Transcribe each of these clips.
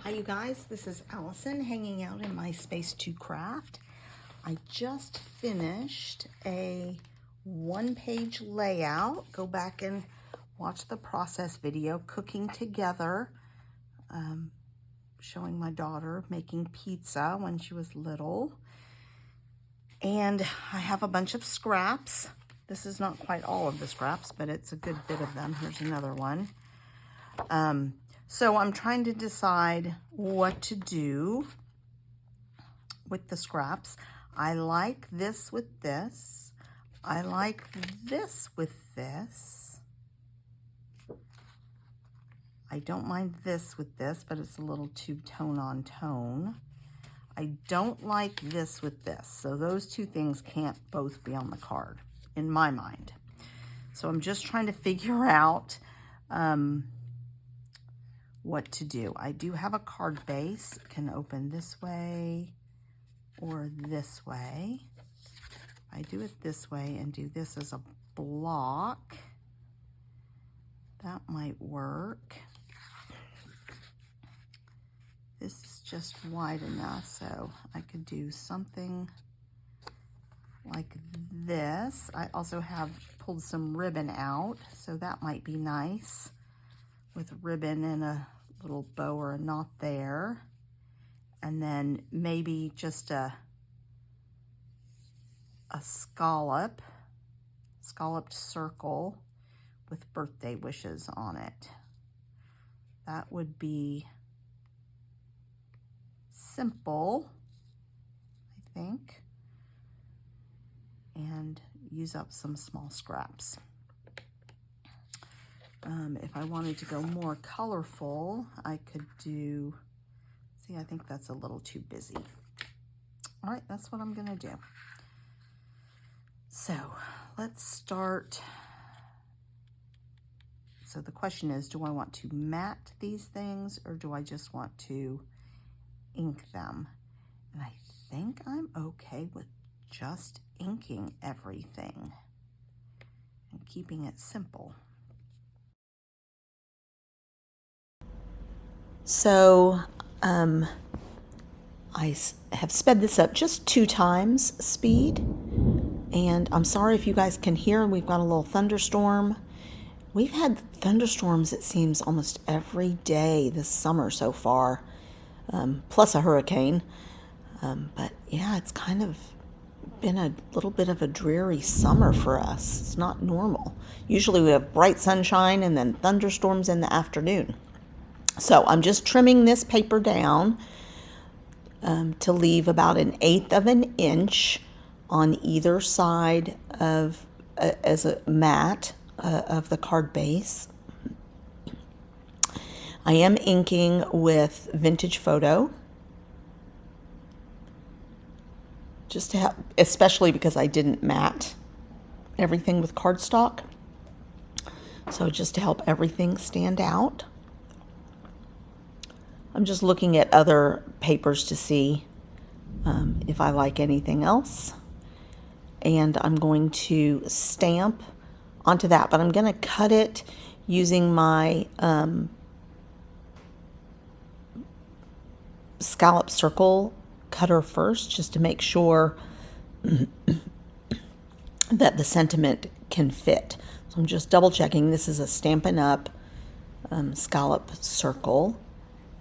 Hi you guys, this is Allison hanging out in my space to craft. I just finished a one-page layout. Go back and watch the process video, cooking together, showing my daughter making pizza when she was little. And I have a bunch of scraps. This is not quite all of the scraps, but it's a good bit of them. Here's another one. So I'm trying to decide what to do with the scraps. I like this with this. I like this with this. I don't mind this with this, but it's a little too tone on tone. I don't like this with this. So those two things can't both be on the card in my mind. So I'm just trying to figure out what to do. I do have a card base. Can open this way or this way. I do it this way and do this as a block. That might work. This is just wide enough, so I could do something like this. I also have pulled some ribbon out, so that might be nice, with ribbon and a little bow or a knot there. And then maybe just a scalloped circle with birthday wishes on it. That would be simple, I think, and use up some small scraps. If I wanted to go more colorful, I could do, see, I think that's a little too busy. All right, that's what I'm gonna do. So let's start. So the question is, do I want to matte these things or do I just want to ink them? And I think I'm okay with just inking everything and keeping it simple. So I have sped this up just 2 times speed, and I'm sorry if you guys can hear. We've got a little thunderstorm. We've had thunderstorms, it seems, almost every day this summer so far, plus a hurricane. But yeah, it's kind of been a little bit of a dreary summer for us. It's not normal. Usually we have bright sunshine and then thunderstorms in the afternoon. So I'm just trimming this paper down to leave about 1/8 of an inch on either side of as a mat of the card base. I am inking with Vintage Photo, just to help, especially because I didn't mat everything with cardstock. So just to help everything stand out. I'm just looking at other papers to see if I like anything else. And I'm going to stamp onto that, but I'm going to cut it using my scallop circle cutter first, just to make sure that the sentiment can fit. So I'm just double checking. This is a Stampin' Up! Scallop circle.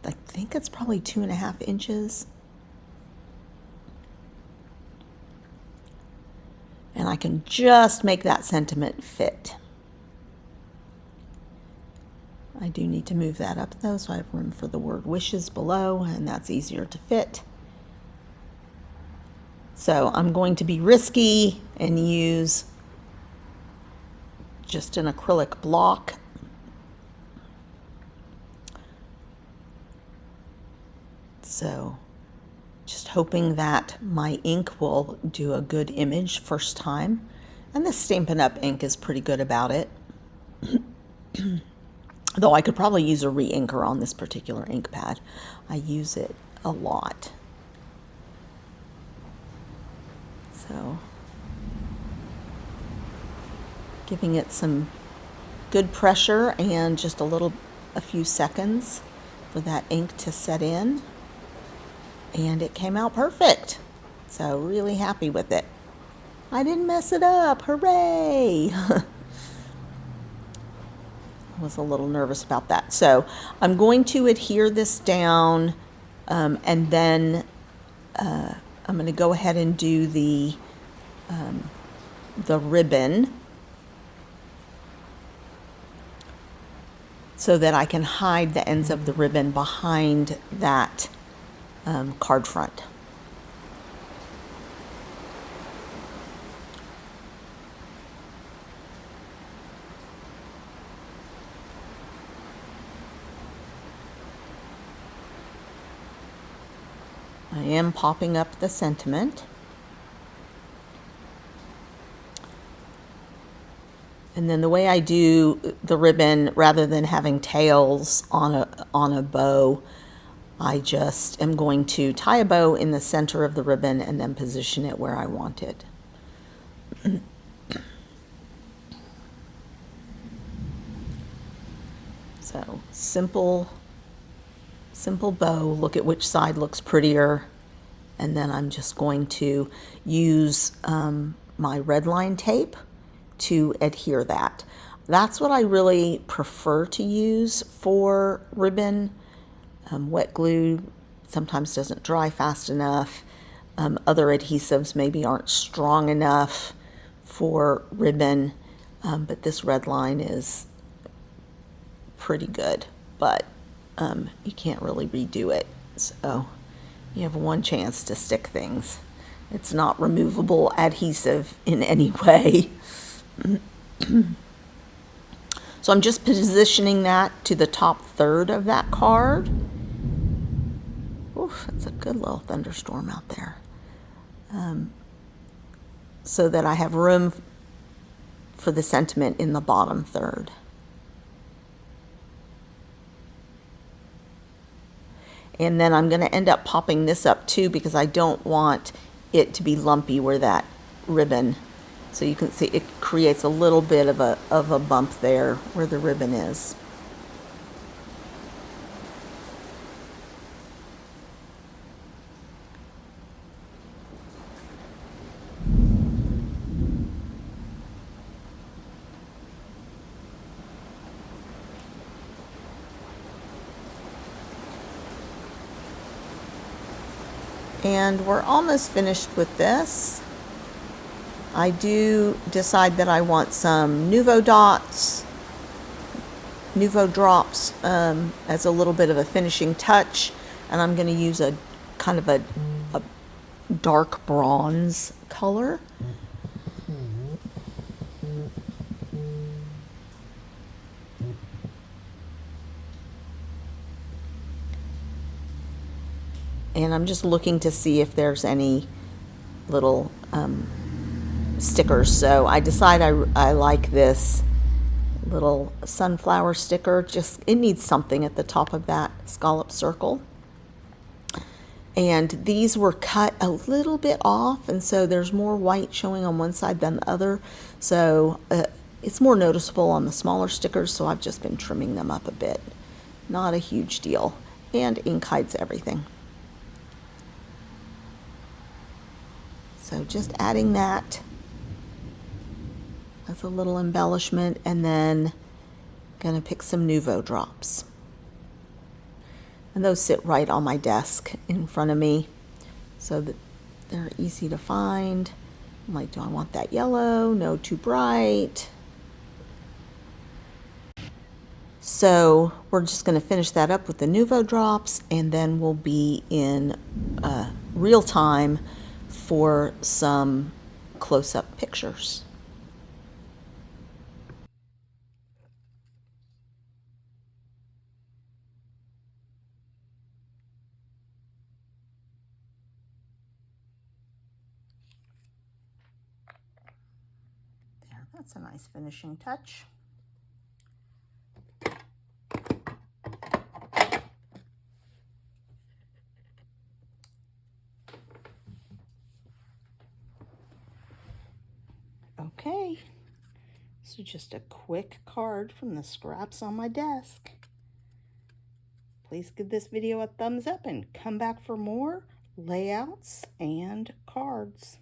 I think it's probably 2.5 inches. And I can just make that sentiment fit. I do need to move that up though, so I have room for the word wishes below, and that's easier to fit. So I'm going to be risky and use just an acrylic block. So just hoping that my ink will do a good image first time. And the Stampin' Up! Ink is pretty good about it. Though I could probably use a re-inker on this particular ink pad. I use it a lot. So giving it some good pressure and just a few seconds for that ink to set in, and it came out perfect. So really happy with it. I didn't mess it up. Hooray! I was a little nervous about that. So I'm going to adhere this down, and then I'm going to go ahead and do the ribbon so that I can hide the ends of the ribbon behind that card front. I am popping up the sentiment. And then the way I do the ribbon, rather than having tails on a bow, I just am going to tie a bow in the center of the ribbon and then position it where I want it. So simple bow. Look at which side looks prettier. And then I'm just going to use my red line tape to adhere that. That's what I really prefer to use for ribbon. Wet glue sometimes doesn't dry fast enough. Other adhesives maybe aren't strong enough for ribbon, but this red line is pretty good, but you can't really redo it. So you have one chance to stick things. It's not removable adhesive in any way. So I'm just positioning that to the top third of that card. Oof, it's a good little thunderstorm out there. So that I have room for the sentiment in the bottom third. And then I'm going to end up popping this up too, because I don't want it to be lumpy where that ribbon, so you can see it creates a little bit of a bump there where the ribbon is. And we're almost finished with this. I do decide that I want some Nuvo dots, Nuvo drops as a little bit of a finishing touch. And I'm going to use a kind of a dark bronze color. And I'm just looking to see if there's any little stickers. So I decide I like this little sunflower sticker. Just, it needs something at the top of that scallop circle. And these were cut a little bit off, and so there's more white showing on one side than the other. So it's more noticeable on the smaller stickers, so I've just been trimming them up a bit. Not a huge deal. And ink hides everything. So just adding that as a little embellishment, and then gonna pick some Nuvo drops. And those sit right on my desk in front of me so that they're easy to find. I'm like, do I want that yellow? No, too bright. So we're just gonna finish that up with the Nuvo drops, and then we'll be in real time for some close-up pictures. There, that's a nice finishing touch. Okay, so just a quick card from the scraps on my desk. please give this video a thumbs up and come back for more layouts and cards.